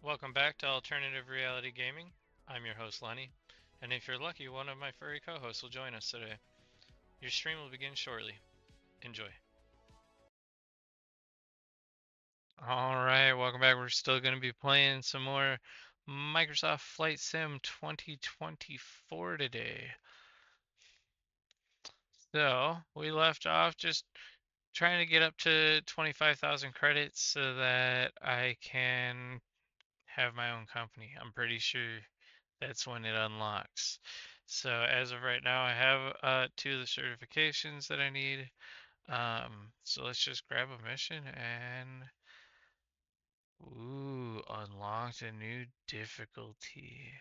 Welcome back to Alternative Reality Gaming. I'm your host, Lenny, and if you're lucky, one of my furry co-hosts will join us today. Your stream will begin shortly. Enjoy. Alright, welcome back. We're still going to be playing some more Microsoft Flight Sim 2024 today. So, we left off just trying to get up to 25,000 credits so that I can have my own company. I'm pretty sure that's when it unlocks. So as of right now, I have 2 of the certifications that I need. So let's just grab a mission and ooh, unlocked a new difficulty.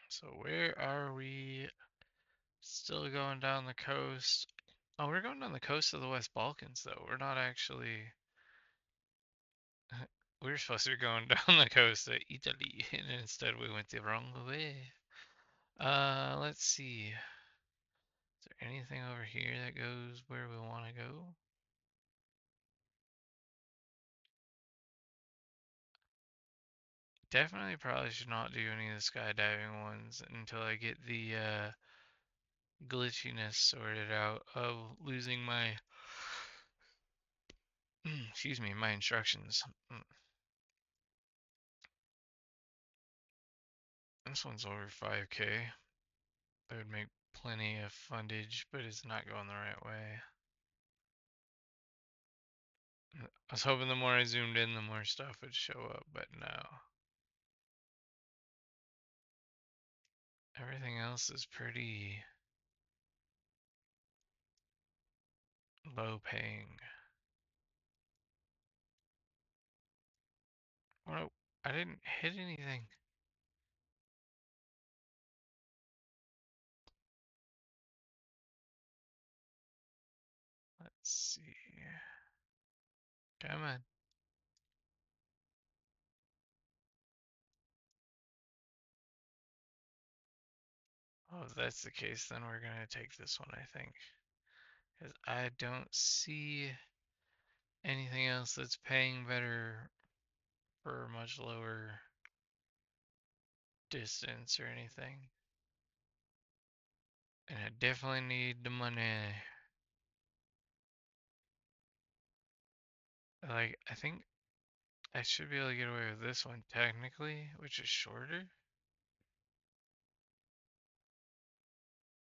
So where are we? Still going down the coast. Oh, we're going down the coast of the West Balkans though. We're not actually. We were supposed to be going down the coast of Italy, and instead we went the wrong way. Let's see. Is there anything over here that goes where we want to go? Definitely probably should not do any of the skydiving ones until I get the glitchiness sorted out of losing my, excuse me, my instructions. This one's over 5K. That would make plenty of fundage, but it's not going the right way. I was hoping the more I zoomed in, the more stuff would show up, but no. Everything else is pretty low paying. Oh, I didn't hit anything. Let's see. Come on. Oh, if that's the case, then we're gonna take this one, I think. Because I don't see anything else that's paying better for a much lower distance or anything. And I definitely need the money. Like, I think I should be able to get away with this one technically, which is shorter.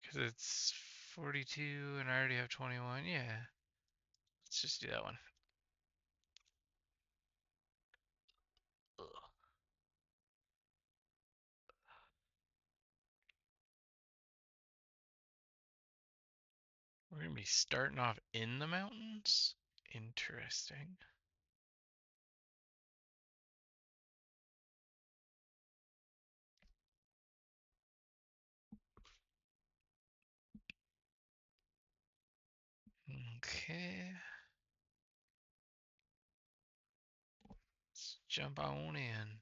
Because it's 42 and I already have 21. Yeah. Let's just do that one. Ugh. We're gonna be starting off in the mountains? Interesting. Okay. Let's jump on in.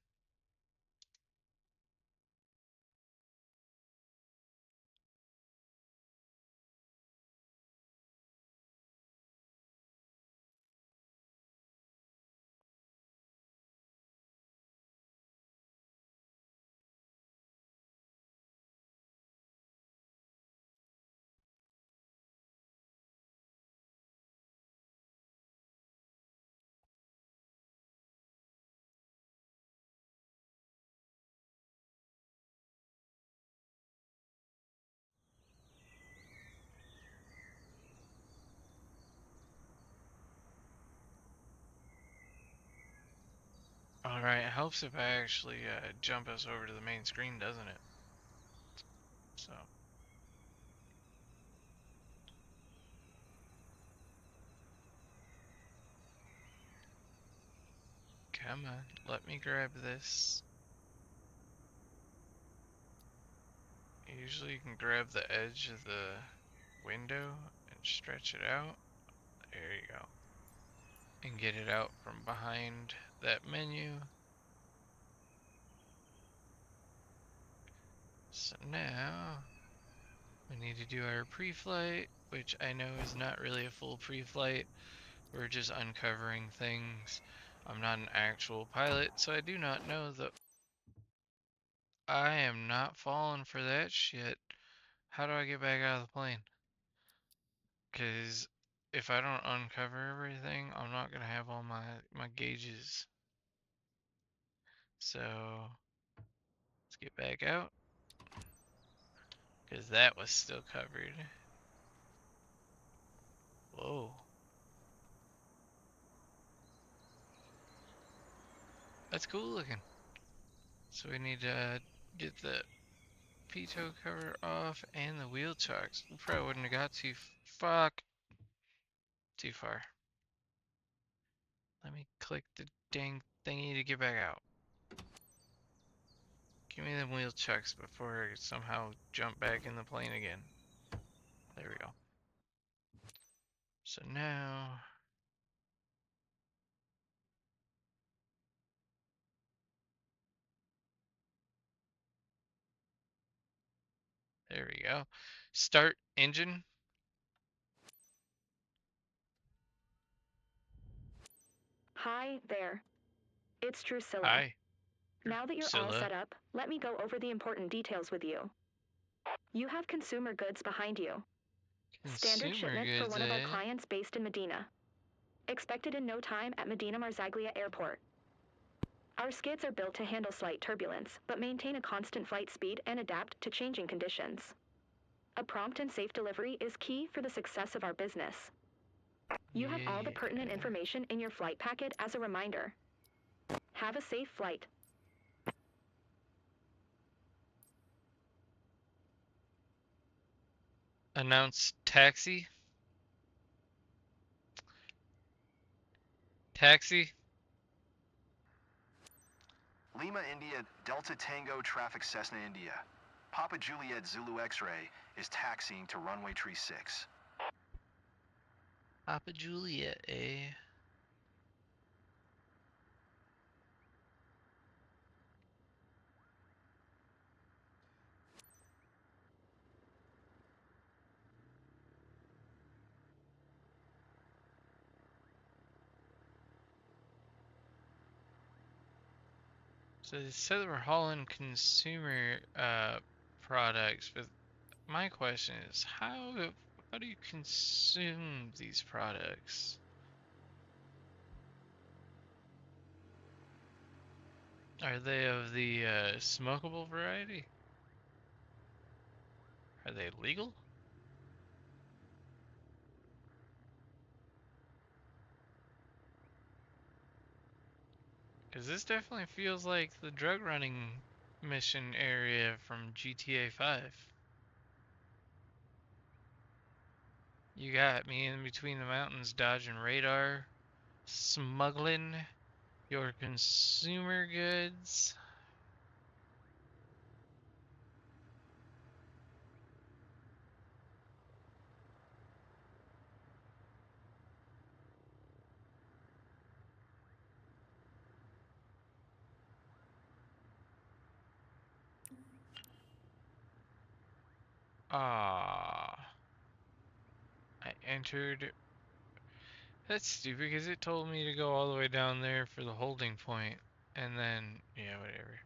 Alright, it helps if I actually jump us over to the main screen, doesn't it? So, come on, let me grab this. Usually you can grab the edge of the window and stretch it out. There you go. And get it out from behind that menu. So now we need to do our pre-flight, which I know is not really a full pre-flight, We're just uncovering things. I'm not an actual pilot, so I do not know the. I am not falling for that shit. How do I get back out of the plane? Because if I don't uncover everything, I'm not gonna have all my gauges. So let's get back out. Because that was still covered. Whoa. That's cool looking. So we need to get the pitot cover off and the wheel chocks. We probably wouldn't have got too far. Let me click the dang thingy to get back out. Give me the wheel checks before I somehow jump back in the plane again. There we go. So now, there we go. Start engine. Hi there. It's Drusilla. Hi, Now that you're all Drusilla. set up, let me go over the important details with you. You have consumer goods behind you. Standard Consumer shipment for goods, one of our eh? clients based in Modena. Expected in no time at Modena Marzaglia Airport. Our skids are built to handle slight turbulence, but maintain a constant flight speed and adapt to changing conditions. A prompt and safe delivery is key for the success of our business. You have all the pertinent Yeah. information in your flight packet as a reminder. Have a safe flight. Announce taxi. Taxi. Lima India Delta Tango Traffic Cessna India. Papa Juliet Zulu X-Ray is taxiing to runway tree 6. Papa Juliet, eh? So they said that we're hauling consumer products, but my question is, how do you consume these products? Are they of the smokable variety? Are they legal? Because this definitely feels like the drug running mission area from GTA 5. You got me in between the mountains dodging radar, smuggling your consumer goods. Ah, I entered. That's stupid because it told me to go all the way down there for the holding point, and then, yeah, whatever.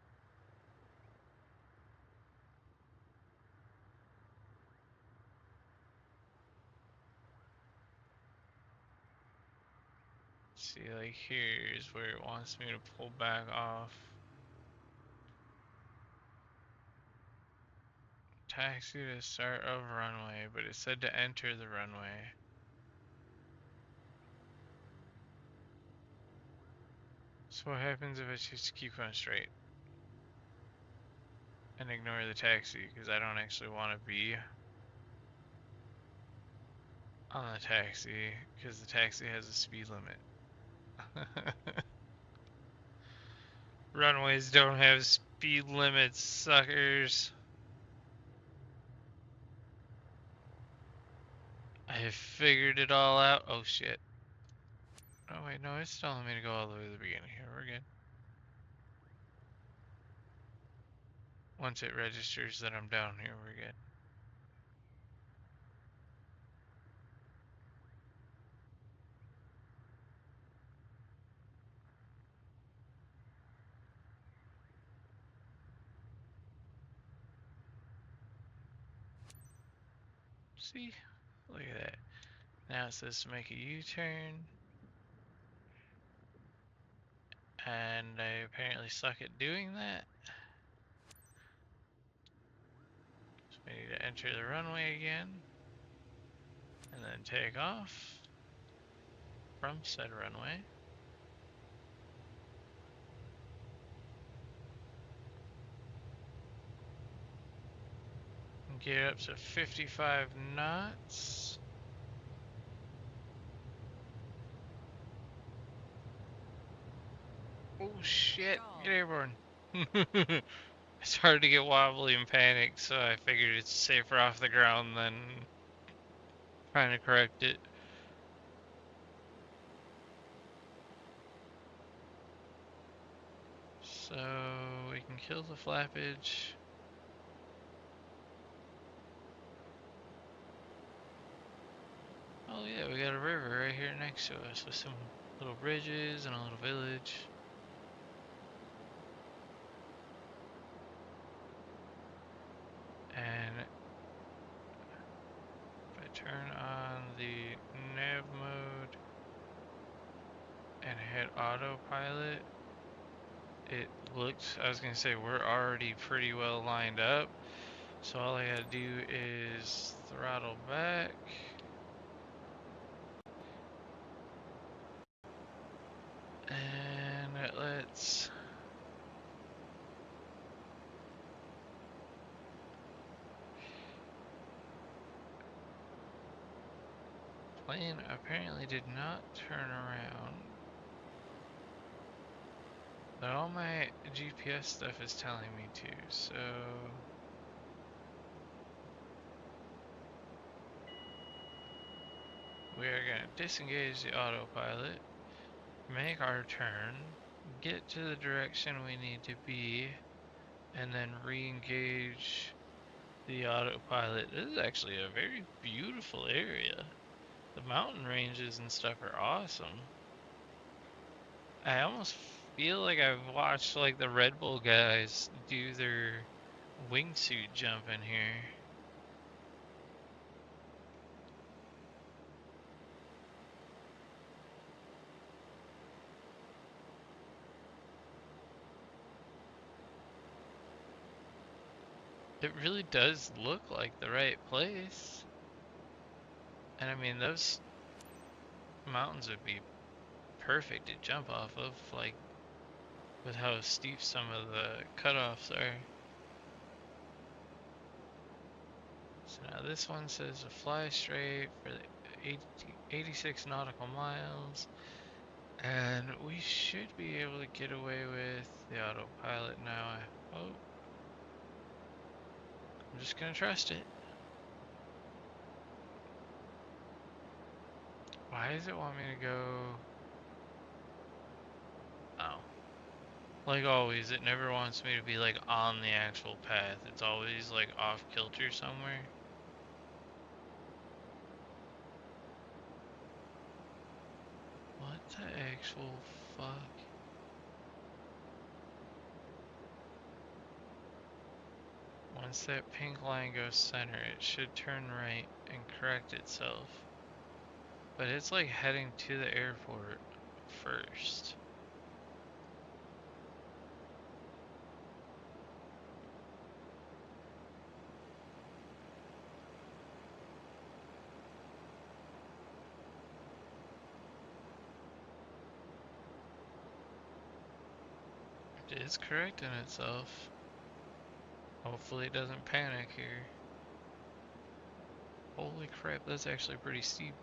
See, like here's where it wants me to pull back off. Taxi to start of runway, but it said to enter the runway. So what happens if I choose to keep going straight and ignore the taxi because I don't actually want to be on the taxi because the taxi has a speed limit. Runways don't have speed limits, suckers. I have figured it all out. Oh shit. Oh wait, no, it's telling me to go all the way to the beginning here. We're good. Once it registers that I'm down here, we're good. See? Look at that. Now it says to make a U-turn. And I apparently suck at doing that. So we need to enter the runway again. And then take off from said runway. And get up to 55 knots. Oh shit, get airborne. It's hard to get wobbly and panic, so I figured it's safer off the ground than trying to correct it. So we can kill the flappage. Oh yeah, we got a river right here next to us with some little bridges and a little village. And if I turn on the nav mode and hit autopilot, it looks, I was gonna say we're already pretty well lined up. So all I gotta do is throttle back. And let's plane apparently did not turn around. But all my GPS stuff is telling me to, so we are gonna disengage the autopilot, make our turn, get to the direction we need to be, and then re-engage the autopilot. This is actually a very beautiful area. The mountain ranges and stuff are awesome. I almost feel like I've watched like the Red Bull guys do their wingsuit jump in here. It really does look like the right place. And I mean, those mountains would be perfect to jump off of, like with how steep some of the cutoffs are. So now this one says to fly straight for the 86 nautical miles. And we should be able to get away with the autopilot now, I hope. I'm just gonna trust it. Why does it want me to go? Oh. Like always, it never wants me to be like on the actual path. It's always like off kilter somewhere. What the actual fuck? Once that pink line goes center, it should turn right and correct itself. But it's like heading to the airport first. It is correcting itself. Hopefully it doesn't panic here. Holy crap, that's actually pretty steep.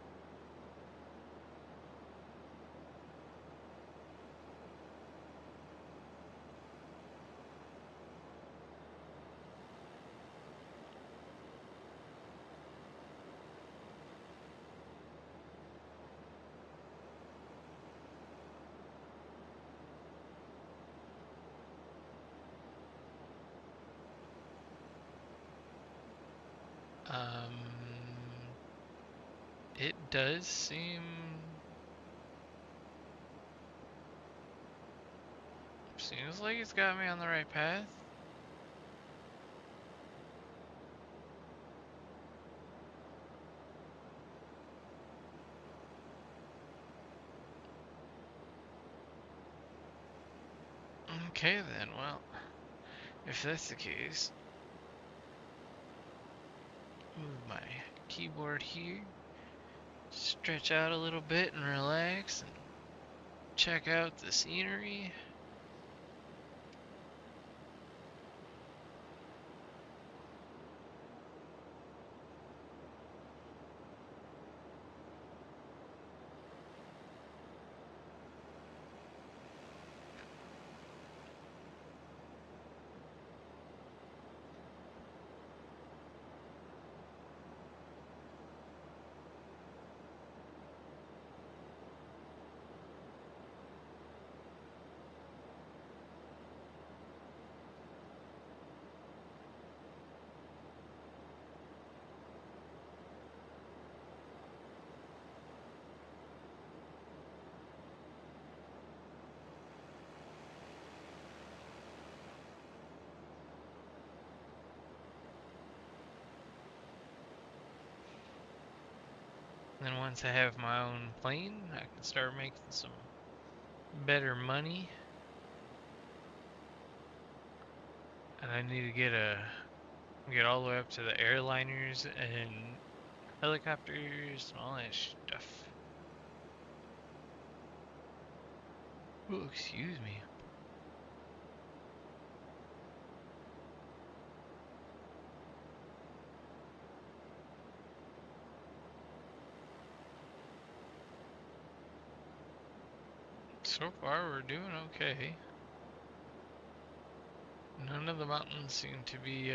Um, it does seems like it's got me on the right path. Okay then, well, if that's the case, move my keyboard here, stretch out a little bit and relax and check out the scenery. Then once I have my own plane, I can start making some better money. And I need to get all the way up to the airliners and helicopters and all that stuff. Oh, excuse me. So far, we're doing okay. None of the mountains seem to be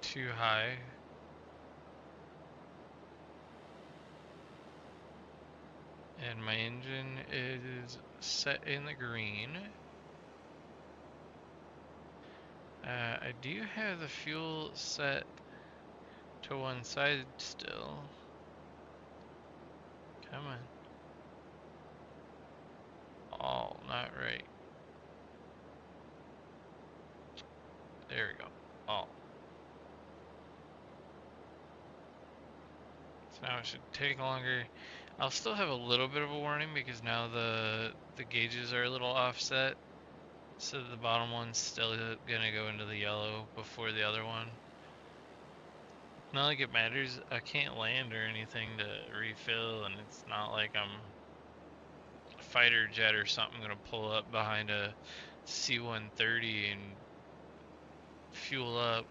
too high. And my engine is set in the green. I do have the fuel set to one side still. Come on. Oh, not right. There we go. Oh. So now it should take longer. I'll still have a little bit of a warning because now the gauges are a little offset. So the bottom one's still gonna go into the yellow before the other one. Not like it matters. I can't land or anything to refill, and it's not like I'm a fighter jet or something gonna pull up behind a C-130 and fuel up.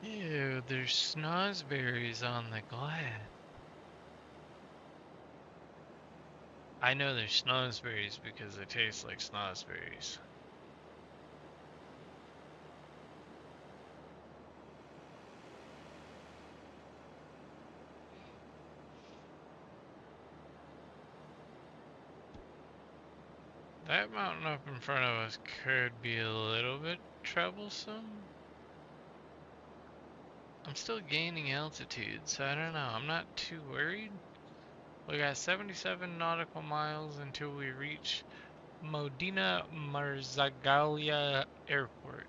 Ew, there's snozberries on the glass. I know there's snozberries because they taste like snozberries. That mountain up in front of us could be a little bit troublesome. I'm still gaining altitude, so I don't know. I'm not too worried. We got 77 nautical miles until we reach Modena Marzaglia Airport.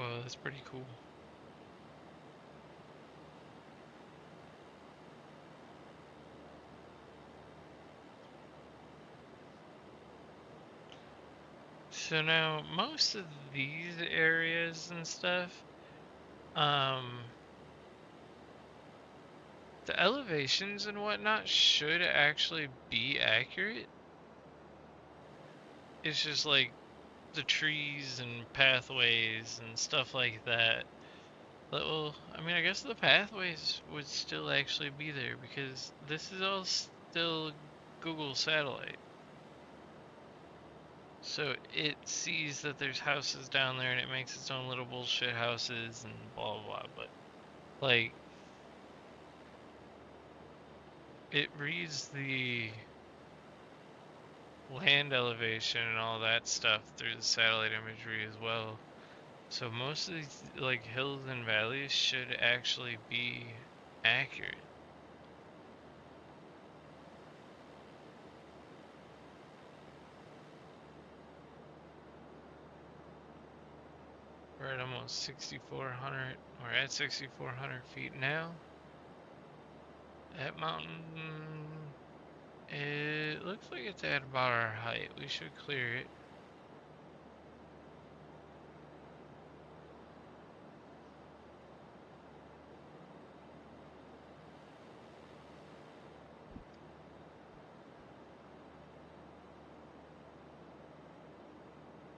Oh, that's pretty cool. So now most of these areas and stuff, um, the elevations and whatnot should actually be accurate. It's just like the trees and pathways and stuff like that. But, well, I mean, I guess the pathways would still actually be there because this is all still Google satellite. So it sees that there's houses down there and it makes its own little bullshit houses and blah blah blah. But like it reads the land elevation and all that stuff through the satellite imagery as well. So most of these like hills and valleys should actually be accurate. We're at almost 6,400. We're at 6,400 feet now. That mountain, it looks like it's at about our height. We should clear it.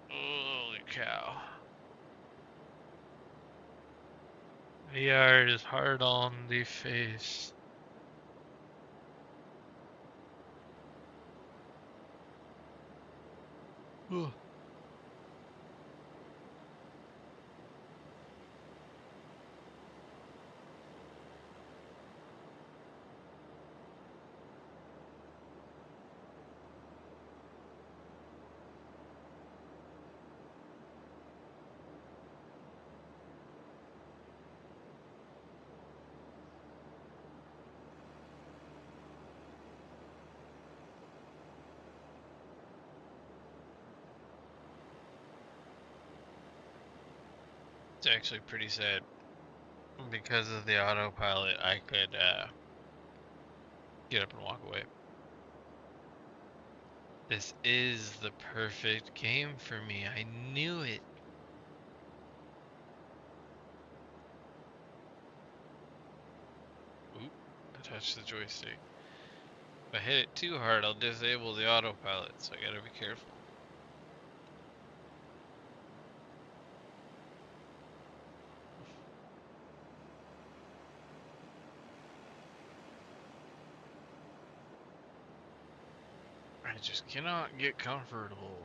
Holy cow. VR is hard on the face. Ooh. It's actually pretty sad. Because of the autopilot, I could get up and walk away. This is the perfect game for me. I knew it. Oop, I touched the joystick. If I hit it too hard, I'll disable the autopilot, so I gotta be careful. I just cannot get comfortable.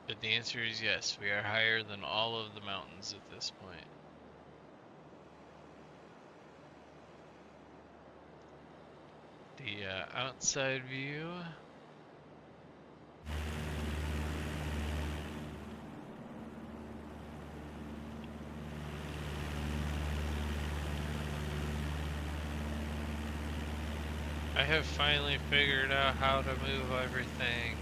But the answer is yes, we are higher than all of the mountains at this point. The outside view. I have finally figured out how to move everything.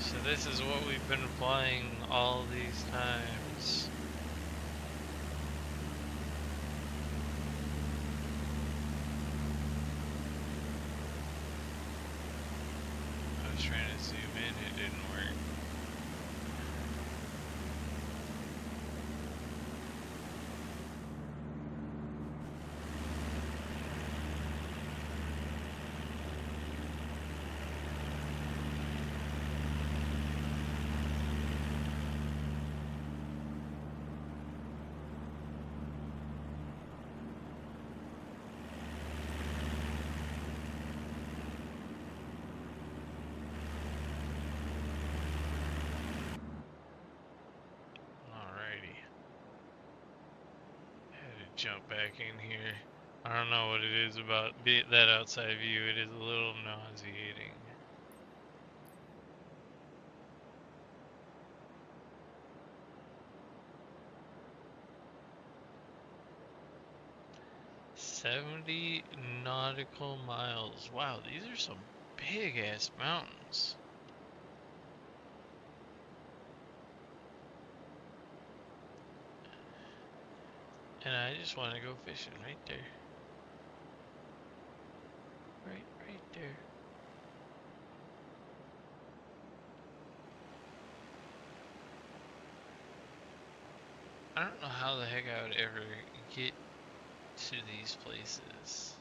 So this is what we've been flying all these times. I was trying to zoom in, it didn't work. Alrighty. Had to jump back in here. I don't know what it is about that outside view. It is a little nauseating. "70 nautical miles." Wow, these are some big ass mountains. And I just want to go fishing right there. Right there. I don't know how the heck I would ever get to these places.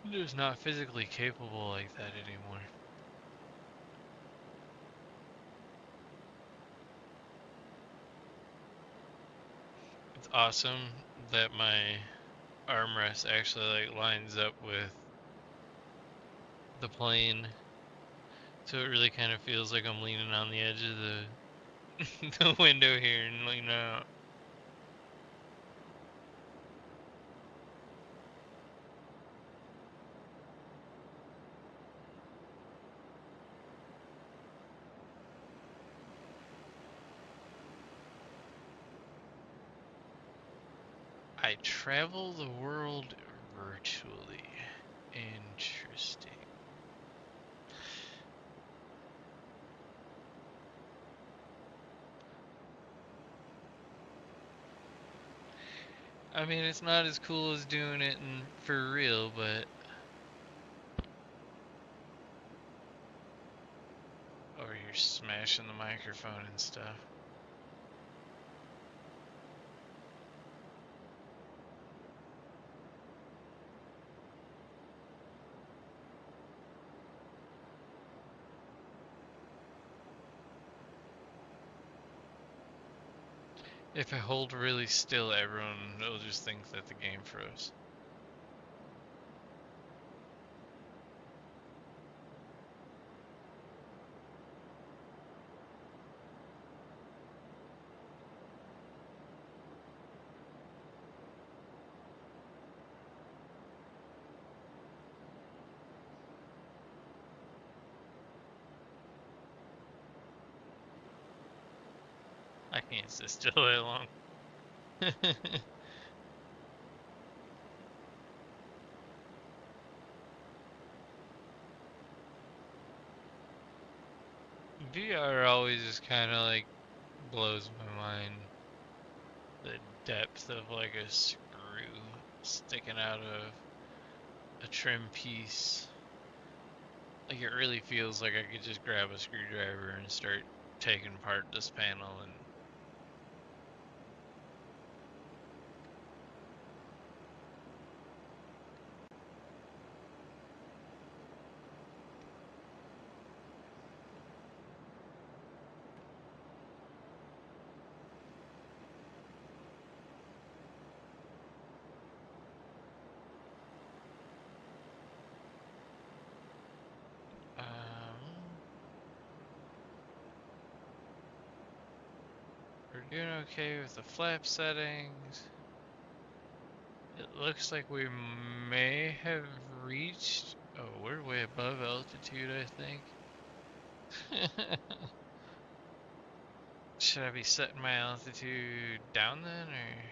I'm just not physically capable like that anymore. It's awesome that my armrest actually like lines up with the plane, so it really kind of feels like I'm leaning on the edge of the the window here and leaning out. I travel the world virtually. Interesting. I mean, it's not as cool as doing it for real, but over here smashing the microphone and stuff. If I hold really still, everyone will just think that the game froze. I can't sit still that long. VR always just kind of like blows my mind. The depth of like a screw sticking out of a trim piece. Like it really feels like I could just grab a screwdriver and start taking apart this panel and we're doing okay with the flap settings. It looks like we may have reached. Oh, we're way above altitude, I think. Should I be setting my altitude down then, or?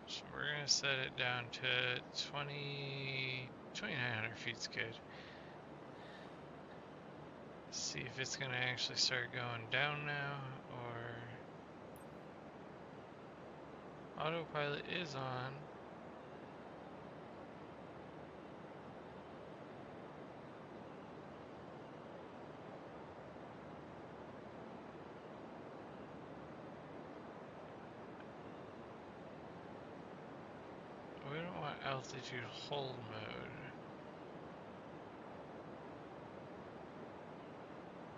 So we're gonna set it down to 2,900 feet's good. See if it's gonna actually start going down now, or autopilot is on. We don't want altitude hold mode.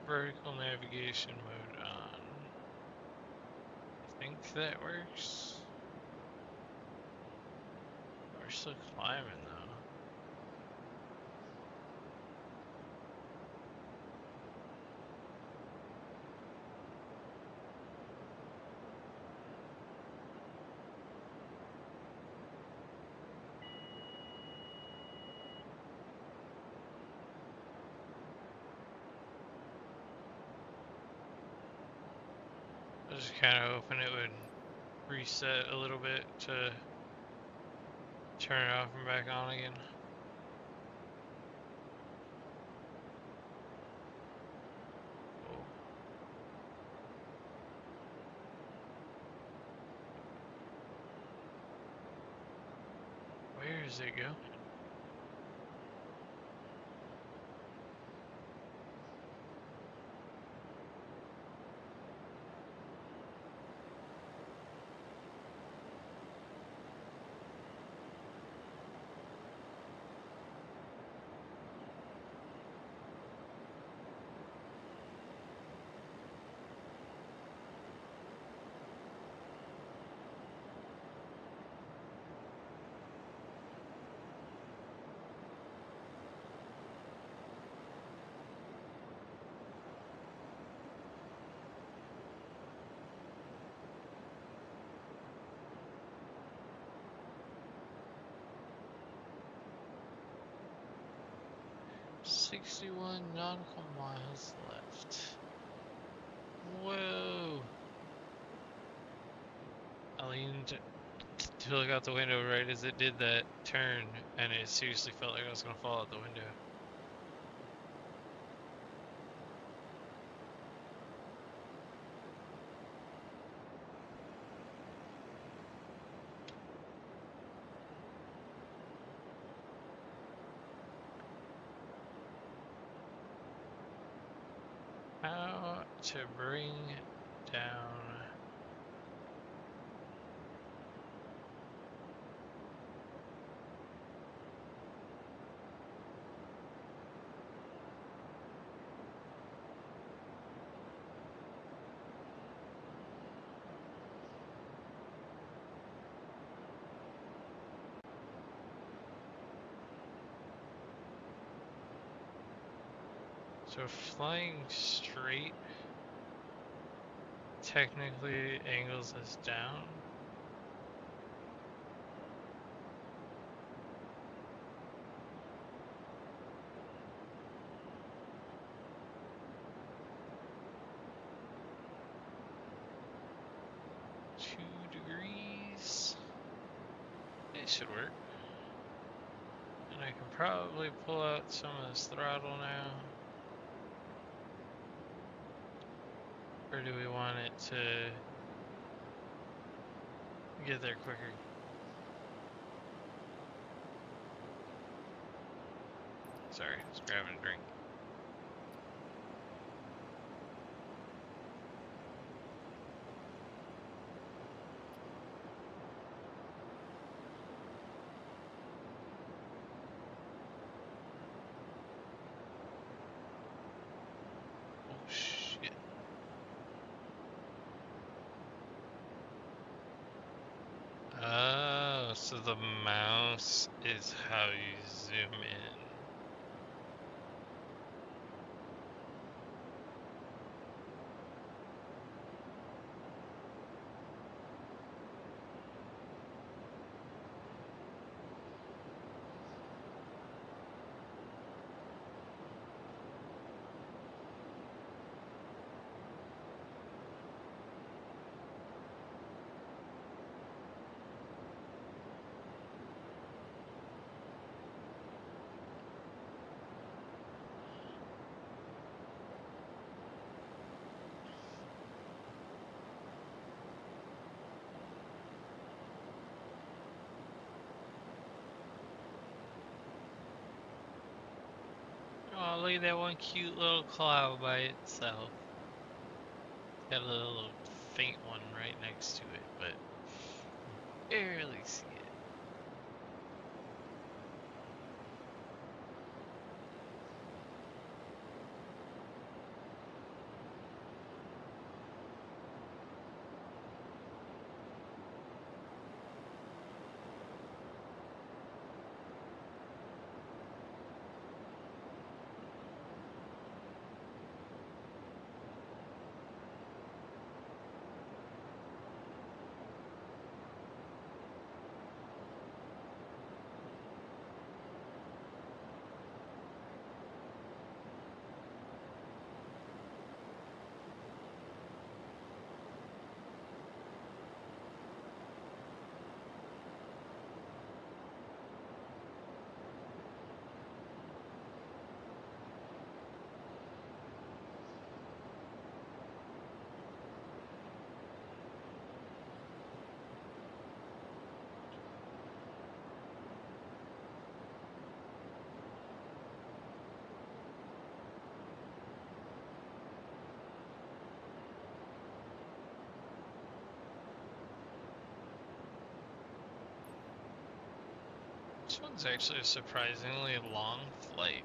Vertical navigation mode on. I think that works. We're still climbing though. just kind of hoping it would reset a little bit to turn it off and back on again. Whoa. Where does it go? "61 nautical miles left." Whoa! I leaned to look out the window right as it did that turn, and it seriously felt like I was gonna fall out the window. How to bring down so flying straight technically angles us down. $2. It should work. And I can probably pull out some of this throttle now. Or do we want it to get there quicker? Sorry, I was grabbing a drink. Oh shit. Oh, so the mouse is how you zoom in. Oh, look at that one cute little cloud by itself. Got a little faint one right next to it, but barely see it. This one's actually a surprisingly long flight.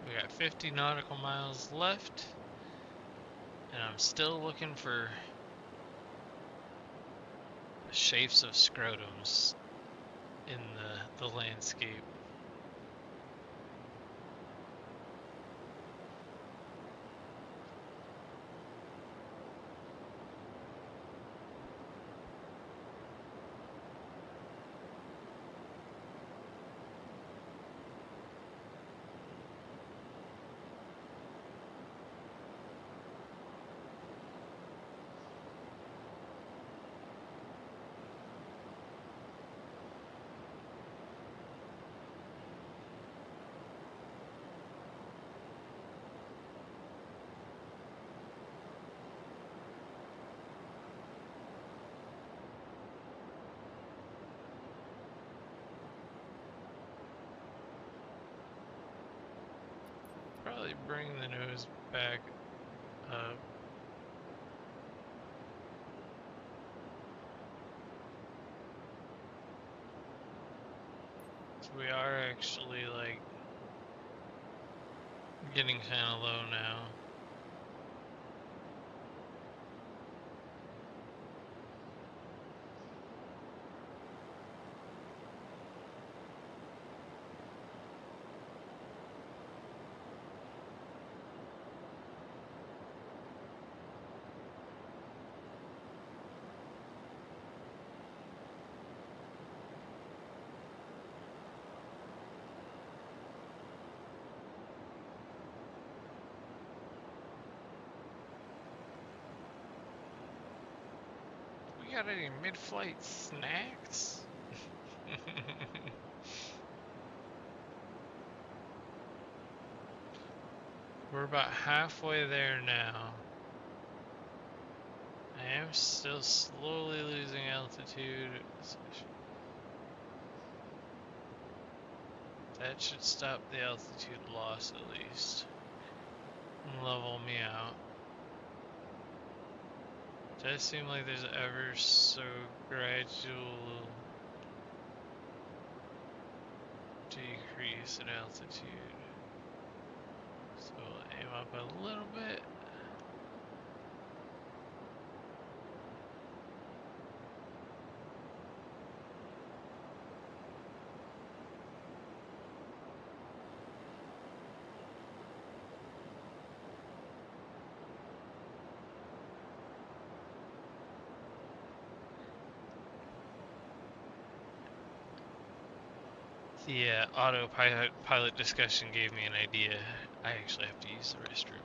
We got 50 nautical miles left, and I'm still looking for the shapes of scrotums in the landscape. Probably bring the nose back up. So we are actually like getting kind of low now. We got any mid-flight snacks? We're about halfway there now. I am still slowly losing altitude. That should stop the altitude loss at least. And level me out. Does seem like there's ever so gradual decrease in altitude. So we'll aim up a little bit. The autopilot discussion gave me an idea. I actually have to use the restroom.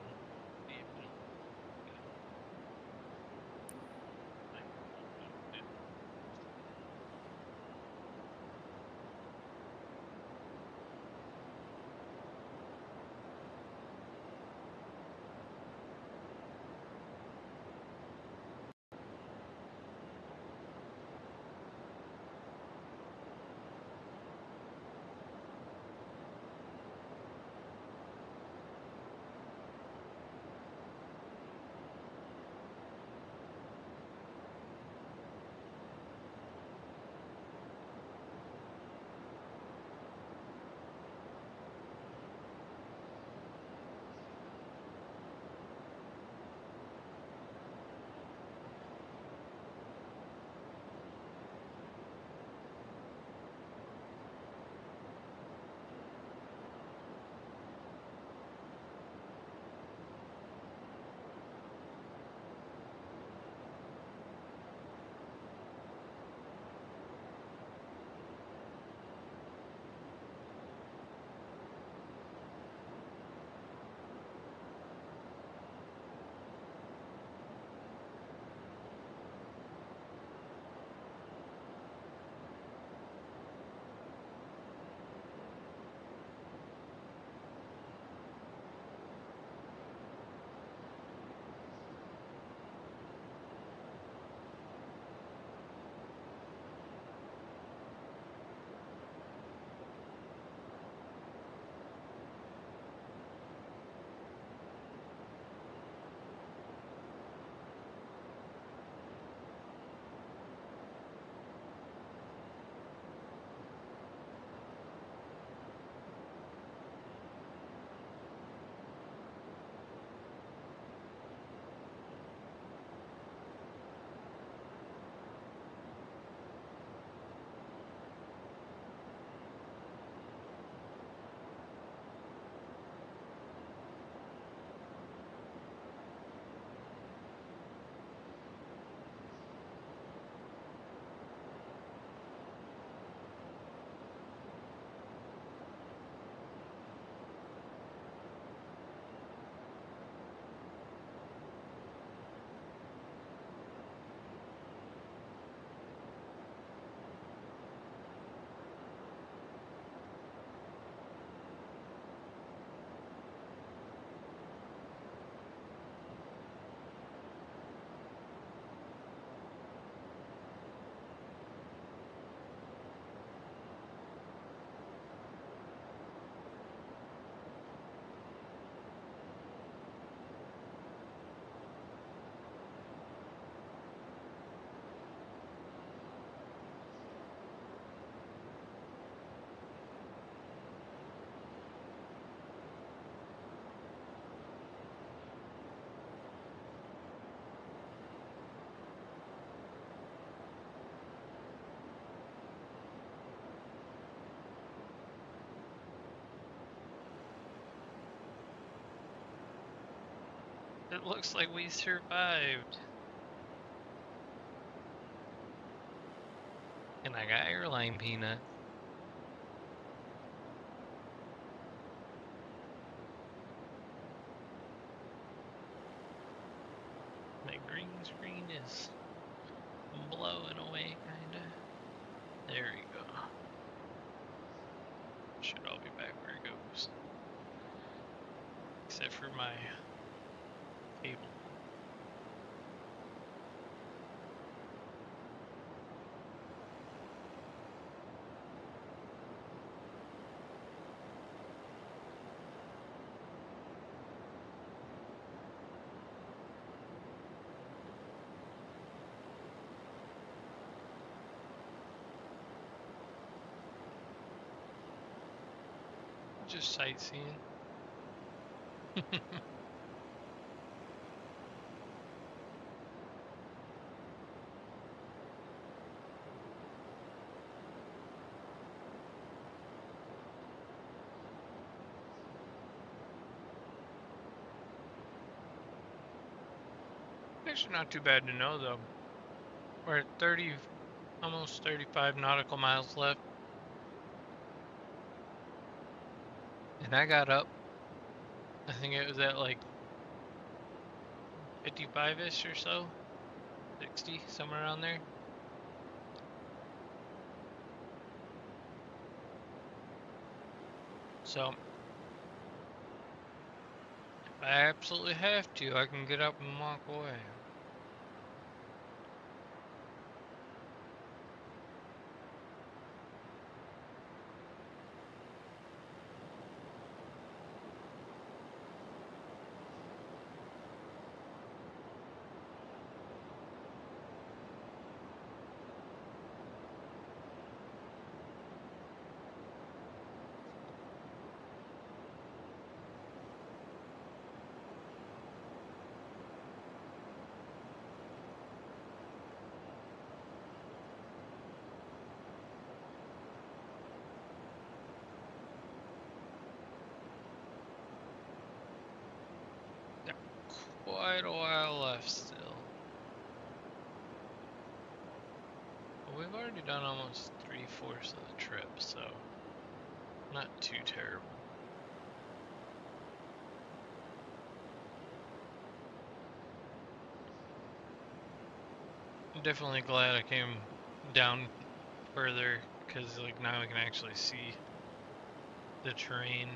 it looks like we survived. And I got airline peanuts. My green screen is blowing away, kinda. There we go. Should all be back where it goes. Except for my cable. Just sightseeing. Actually not too bad to know though. We're at 30, almost 35 nautical miles left. And I got up, I think it was at like 55-ish or so. 60, somewhere around there. So, if I absolutely have to, I can get up and walk away. Got quite a while left still. But we've already done almost 3/4 of the trip, so not too terrible. I'm definitely glad I came down further, because like now I can actually see the terrain.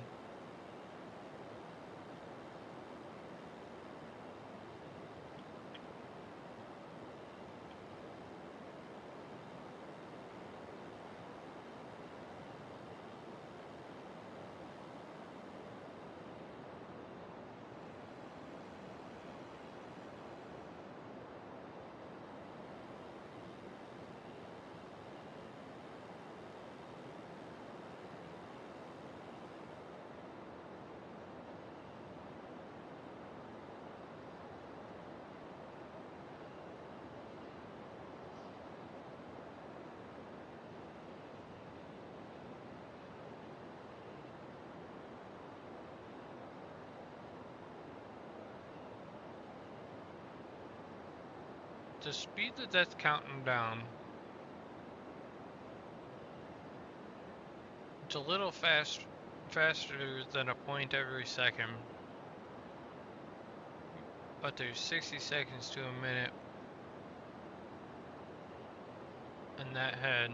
The speed that that's counting down, it's a little faster than a point every second, but there's 60 seconds to a minute, and that had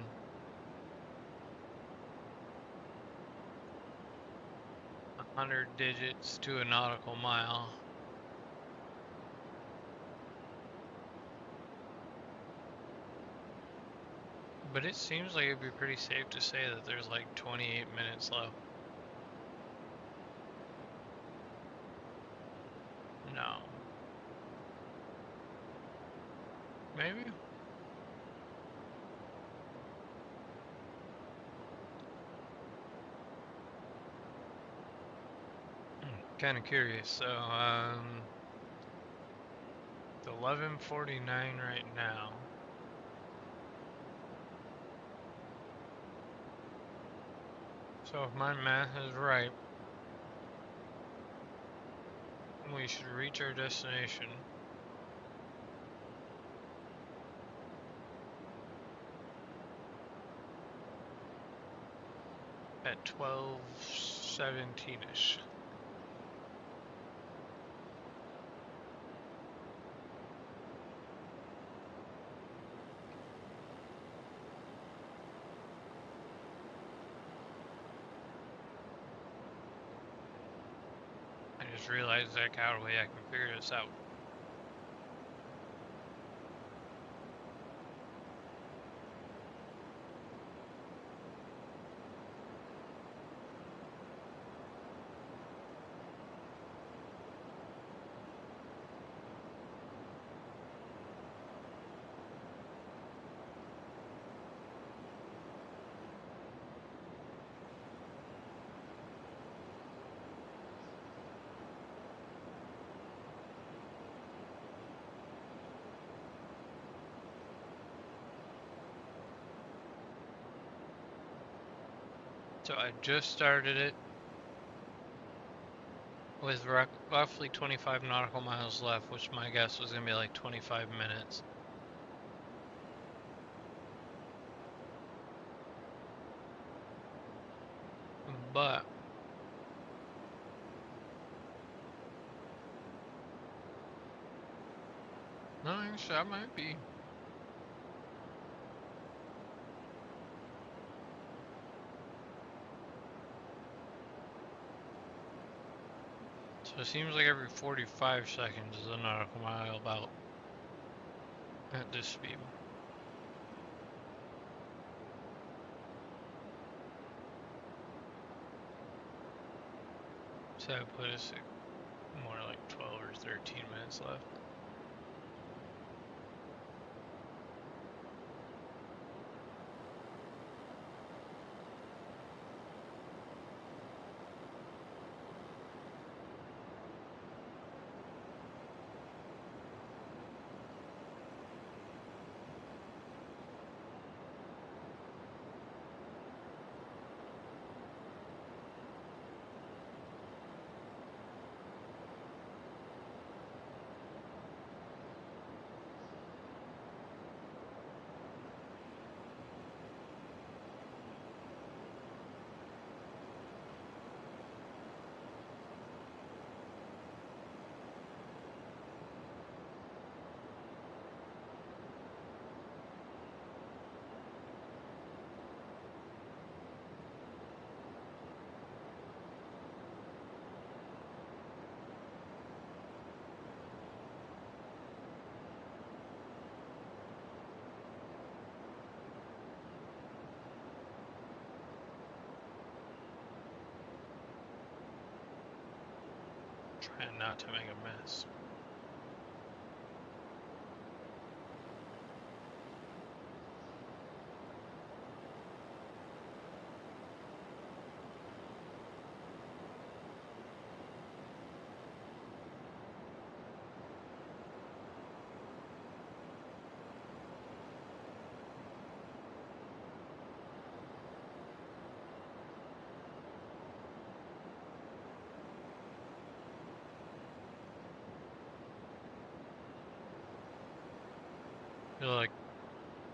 100 digits to a nautical mile. But it seems like it'd be pretty safe to say that there's like 28 minutes left. No. Maybe? Kind of curious. So, it's 11:49 right now. So if my math is right, we we should reach our destination at 12:17ish. I just realized that Cowaway I can figure this out. So I just started it with roughly 25 nautical miles left, which my guess was going to be like 25 minutes. But no, actually, I might be. So it seems like every 45 seconds is a nautical mile about at this speed. So that put us at more like 12 or 13 minutes left. Trying not to make a mess. I feel like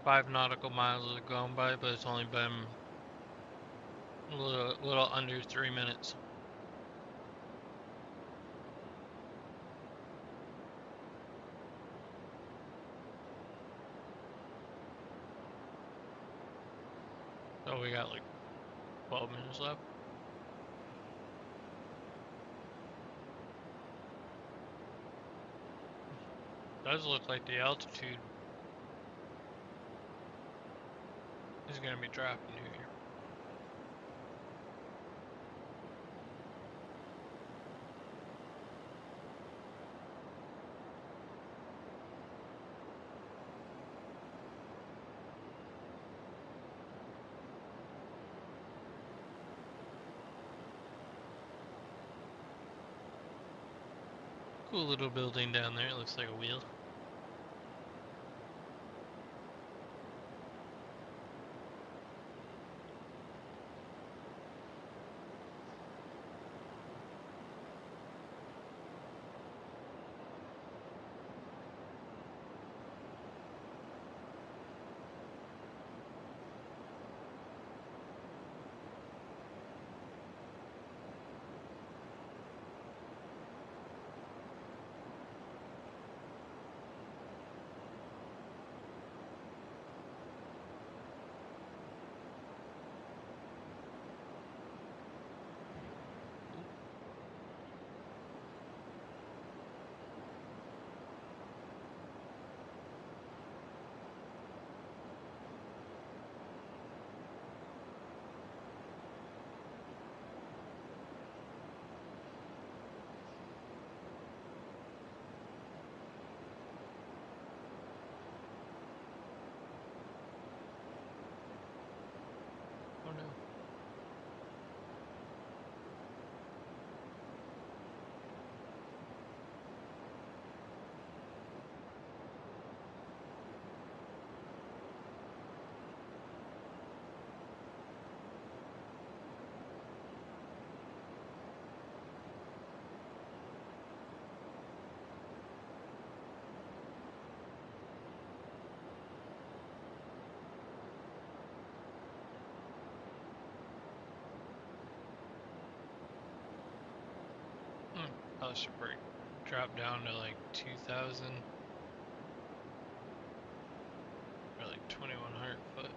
5 nautical miles have gone by, but it's only been a little under 3 minutes. So we got like 12 minutes left. Does look like the altitude is going to be dropping here. Cool little building down there. It looks like a wheel. cluster brake drop down to like 2,000 or like 2,100 foot.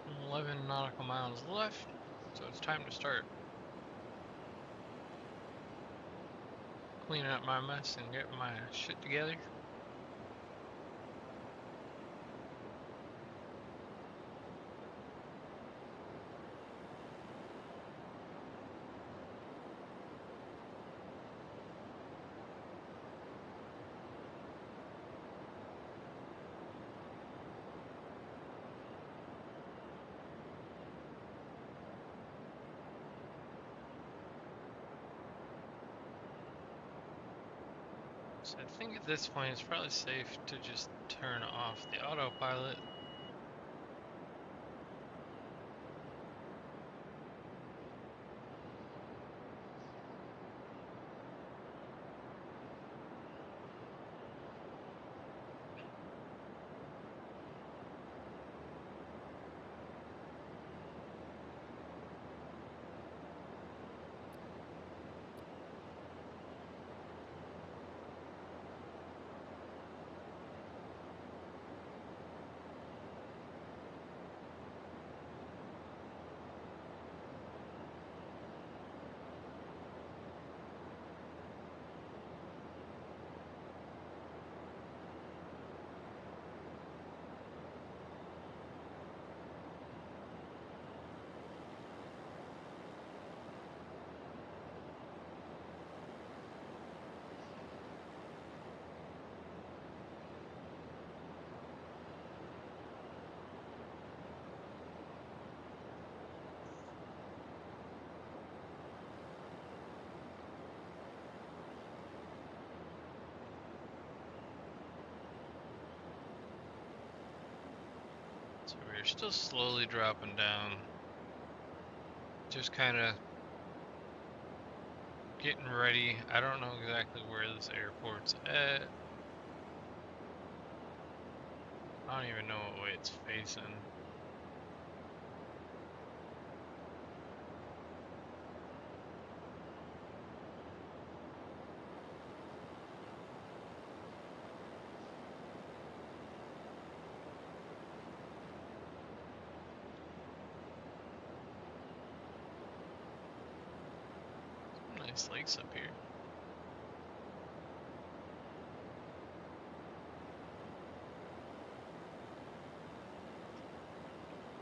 And 11 nautical miles left, so it's time to start cleaning up my mess and getting my shit together. So I think at this point it's probably safe to just turn off the autopilot. So we're still slowly dropping down, just kind of getting ready. I don't know exactly where this airport's at. I don't even know what way it's facing. Some nice lakes up here.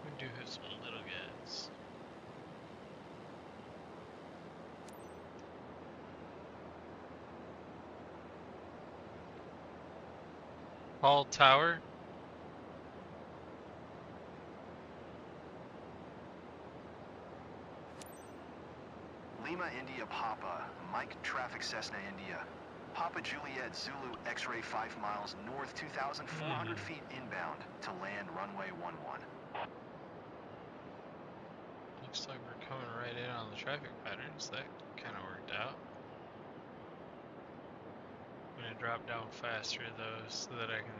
We do have some little guys. Hall Tower. Lima India Papa, Mike Traffic Cessna India. Papa Juliet Zulu X-ray 5 miles north 2,400 feet inbound to land runway 11. Looks like we're coming right in on the traffic patterns. That kind of worked out. gonna drop down faster though, so that I can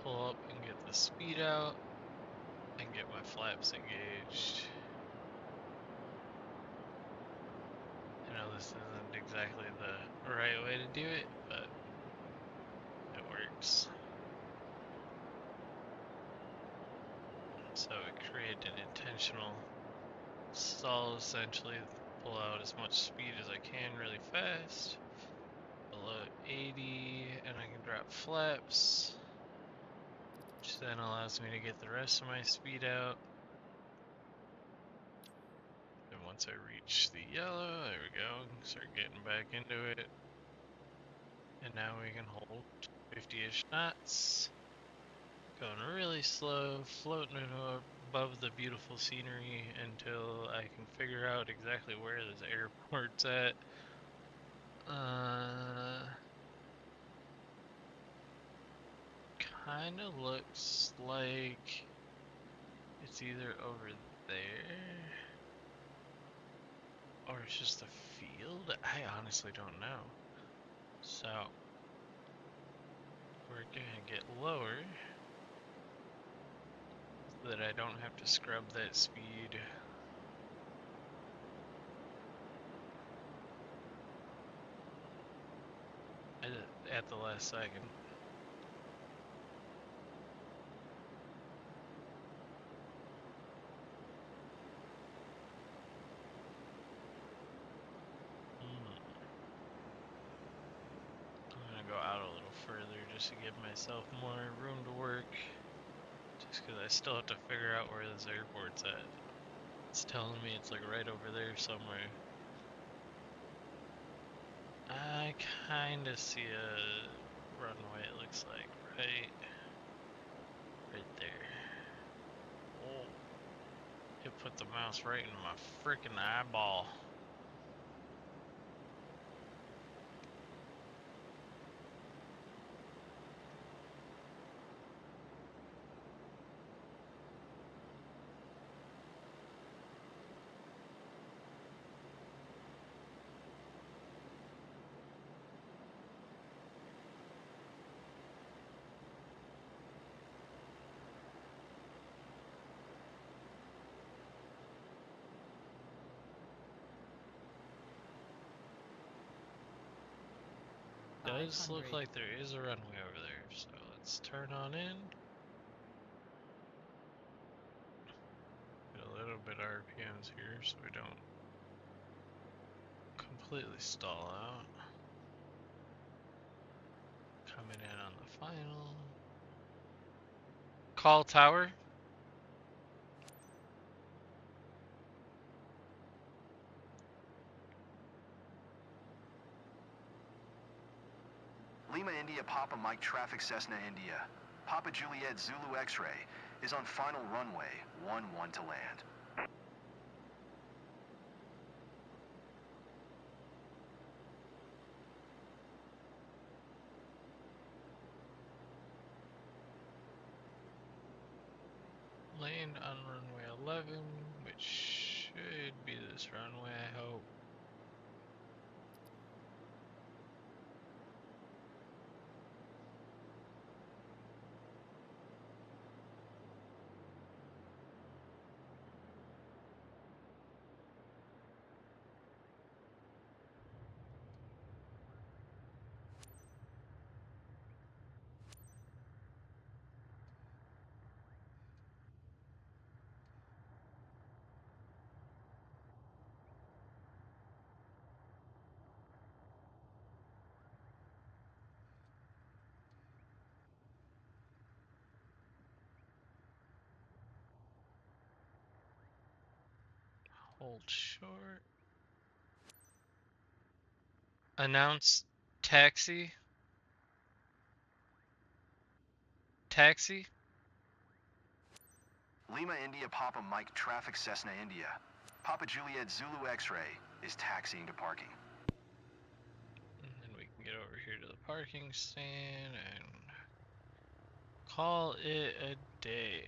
pull up and get the speed out and get my flaps engaged. I know this isn't exactly the right way to do it, but it works. So we create an intentional stall, essentially pull out as much speed as I can really fast, below 80, and I can drop flaps, which then allows me to get the rest of my speed out. And once I reach the yellow, there we go, start getting back into it. And now we can hold 50-ish knots, going really slow, floating above the beautiful scenery until I can figure out exactly where this airport's at. Kind of looks like it's either over there or it's just a field. I honestly don't know. So we're gonna get lower so that I don't have to scrub that speed. At the last second. I'm gonna go out a little further just to give myself more room to work. Just because I still have to figure out where this airport's at. It's telling me it's like right over there somewhere. I kinda see a runway, it looks like, right there. Oh, it put the mouse right in my freaking eyeball. Does look like there is a runway over there, so let's turn on in. Get a little bit of RPMs here so we don't completely stall out. Coming in on the final. Call tower. Lima India Papa Mike traffic Cessna India. Papa Juliet Zulu X-ray is on final runway 11 to land. Land on runway 11, which should be this runway, I hope. Hold short. Announce taxi. Taxi. Lima India Papa Mike traffic Cessna India. Papa Juliet Zulu X-ray is taxiing to parking. And then we can get over here to the parking stand and call it a day.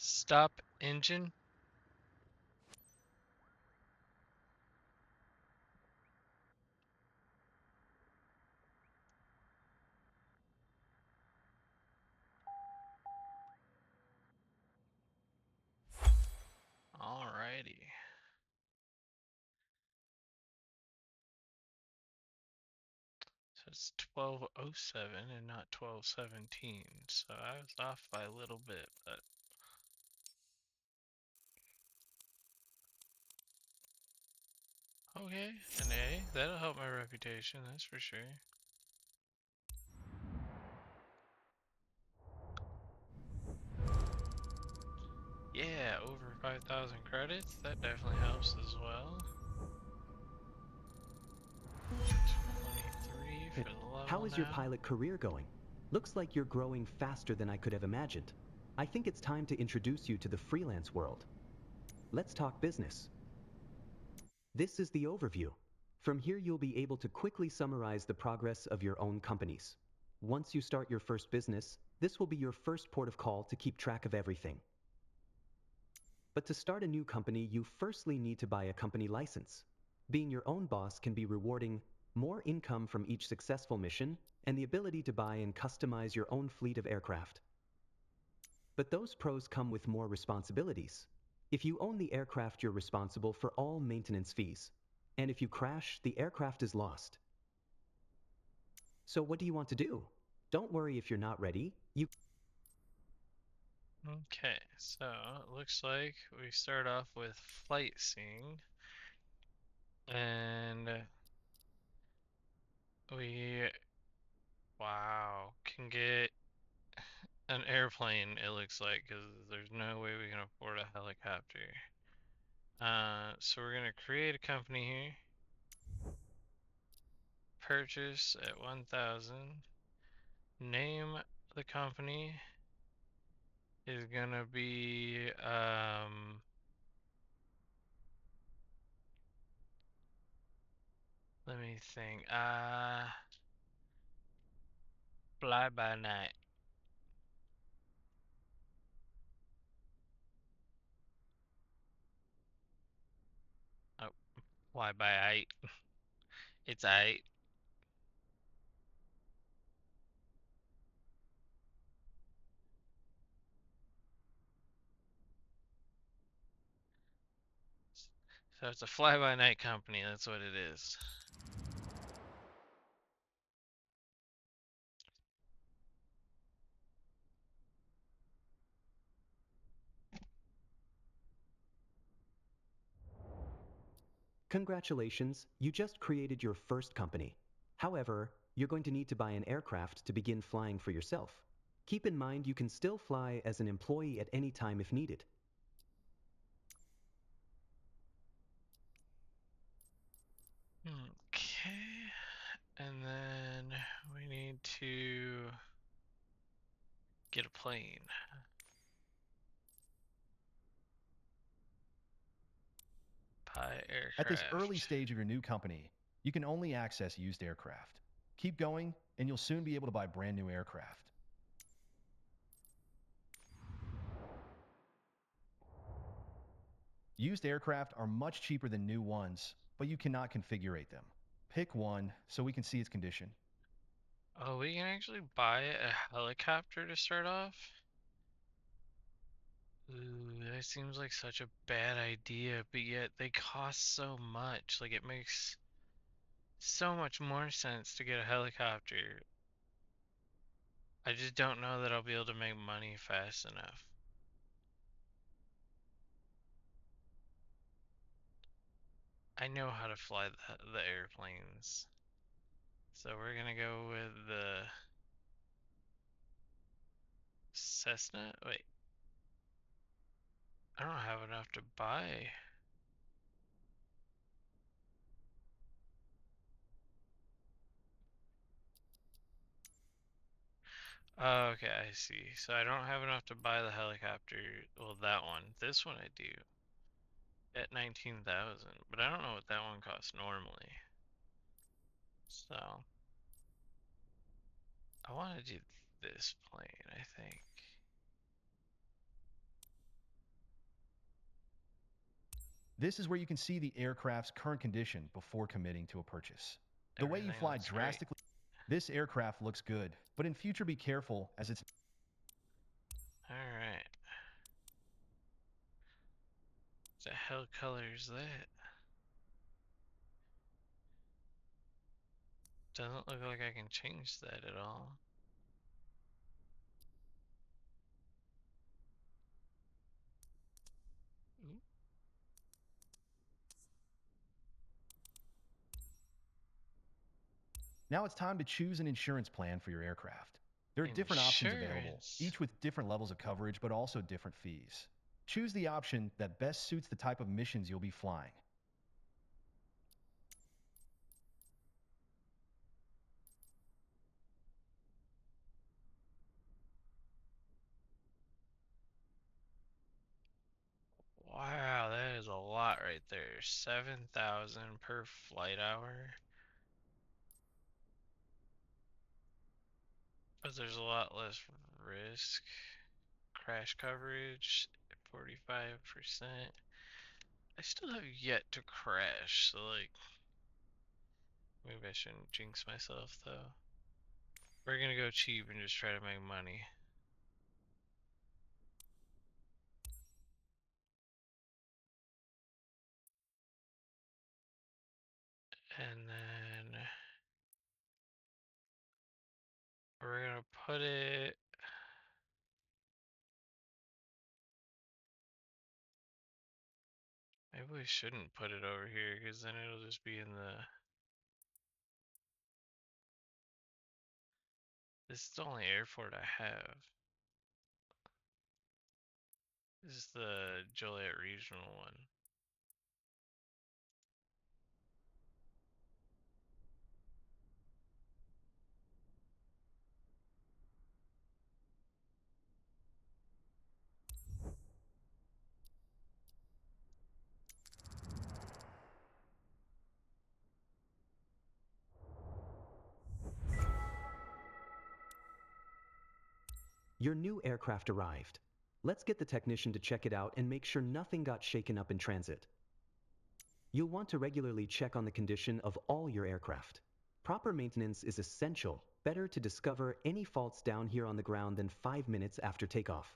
Stop engine. Alrighty. So it's 12:07 and not 12:17. So I was off by a little bit, but okay, an A. That'll help my reputation, that's for sure. Yeah, over 5,000 credits. That definitely helps as well. 23 for the How level is your now. pilot career going? Looks like you're growing faster than I could have imagined. I think it's time to introduce you to the freelance world. Let's talk business. This is the overview. From here, you'll be able to quickly summarize the progress of your own companies. Once you start your first business, this will be your first port of call to keep track of everything. But to start a new company, you firstly need to buy a company license. Being your own boss can be rewarding, more income from each successful mission, and the ability to buy and customize your own fleet of aircraft. But those pros come with more responsibilities. If you own the aircraft, you're responsible for all maintenance fees. And if you crash, the aircraft is lost. So what do you want to do? Don't worry if you're not ready. Okay, so it looks like we start off with flight sim, and we, wow, can get an airplane, it looks like, because there's no way we can afford a helicopter. So we're gonna create a company here. Purchase at 1,000. Name the company is gonna be let me think. Fly by night. Oh, fly by eight. It's eight. So it's a fly by night company. That's what it is. Congratulations, you just created your first company. However, you're going to need to buy an aircraft to begin flying for yourself. Keep in mind you can still fly as an employee at any time if needed. Okay. And then we need to get a plane. Buy At this early aircraft. stage of your new company, you can only access used aircraft. Keep going, and you'll soon be able to buy brand new aircraft. Used aircraft are much cheaper than new ones, but you cannot configure them. Pick one so we can see its condition. Oh, we can actually buy a helicopter to start off? Ooh, that seems like such a bad idea, but yet they cost so much. Like, it makes so much more sense to get a helicopter. I just don't know that I'll be able to make money fast enough. I know how to fly the airplanes. So we're gonna go with the Cessna? Wait, I don't have enough to buy. Oh, okay, I see. So I don't have enough to buy the helicopter. Well, that one. This one I do. At 19,000. But I don't know what that one costs normally. So I want to do this plane, I think. This is where you can see the aircraft's current condition before committing to a purchase. The way you Everything fly looks great. drastically. This aircraft looks good, but in future be careful as it's. Alright. What the hell color is that? Doesn't look like I can change that at all. Ooh. Now it's time to choose an insurance plan for your aircraft. There are different options available, Insurance. each with different levels of coverage but also different fees. Choose the option that best suits the type of missions you'll be flying. Wow, that is a lot right there. 7,000 per flight hour. But there's a lot less risk. Crash coverage, 45%. I still have yet to crash, so like, maybe I shouldn't jinx myself though. We're gonna go cheap and just try to make money. And then we're gonna put it. Maybe we shouldn't put it over here because then it'll just be in the. This is the only airport I have. This is the Joliet Regional one. Your new aircraft arrived. Let's get the technician to check it out and make sure nothing got shaken up in transit. You'll want to regularly check on the condition of all your aircraft. Proper maintenance is essential. Better to discover any faults down here on the ground than 5 minutes after takeoff.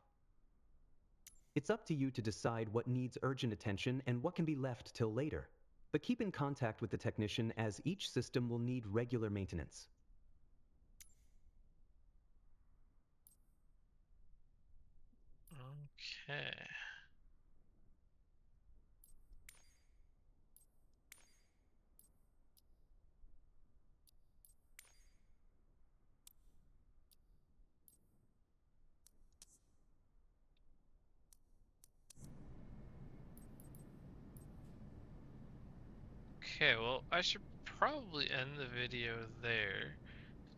It's up to you to decide what needs urgent attention and what can be left till later. But keep in contact with the technician as each system will need regular maintenance. Okay. Okay, well, I should probably end the video there.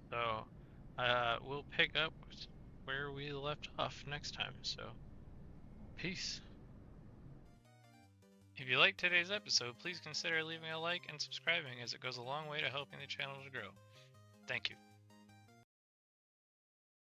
So, we'll pick up where we left off next time. So, peace. If you liked today's episode, please consider leaving a like and subscribing as it goes a long way to helping the channel to grow. Thank you.